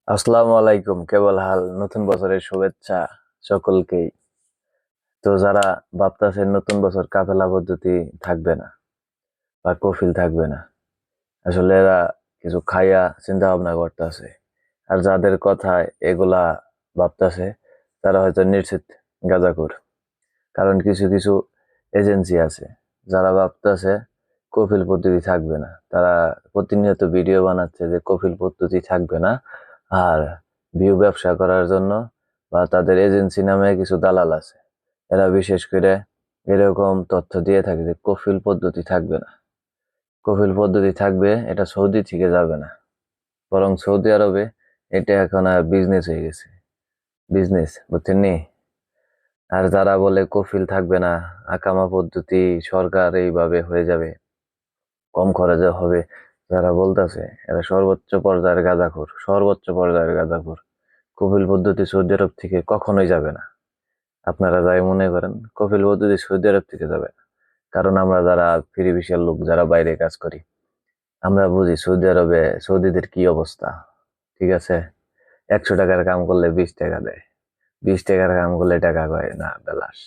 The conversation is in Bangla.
আসসালামু আলাইকুম, কেবল হাল নতুন বছরের শুভেচ্ছা সকলকেই। তো যারা ভাবতাছেন নতুন বছর কাফেলা পদ্ধতি থাকবে না বা কফিল থাকবে না, আসলে এরা কিছু খাইয়া চিন্তা ভাবনা করতেছে। আর যাদের কথায় এগুলা ভাবতাছে তারা হয়তো নিশ্চিত গাঁজাখোর। কারণ কিছু কিছু এজেন্সি আছে যারা ভাবতাছে কফিল পদ্ধতি থাকবে না, তারা প্রতিনিয়ত ভিডিও বানাচ্ছে যে কফিল পদ্ধতি থাকবে না। আর ভিউ ব্যবসা করার জন্য বা তাদের এজেন্সি নামে কিছু দালাল আছে, এরা বিশেষ করে এরকম তথ্য দিয়ে থাকে যে কফিল পদ্ধতি থাকবে না। কফিল পদ্ধতি থাকবে, এটা সৌদি থেকে যাবে না, বরং সৌদি আরবে এটা এখন বিজনেস হয়ে গেছে। বিজনেস, বুঝছেন নি? আর যারা বলে কফিল থাকবে না, আকামা পদ্ধতি সরকার এইভাবে হয়ে যাবে, কম খরচে হবে, যারা বলতেছে এরা সর্বোচ্চ পর্যায়ের গাঁজাখোর, সর্বোচ্চ পর্যায়ের গাঁজাখোর। কফিল পদ্ধতি সৌদি আরব থেকে কখনোই যাবে না। আপনারা যাই মনে করেন, কফিল পদ্ধতি সৌদি আরব থেকে যাবে না। কারণ আমরা যারা ফ্রি ভিসার লোক, যারা বাইরে কাজ করি, আমরা বুঝি সৌদি আরবে সৌদিদের কি অবস্থা। ঠিক আছে, 100 টাকার কাম করলে 20 টাকা দেয়, 20 টাকার কাম করলে টাকা কয় না, বেলাস।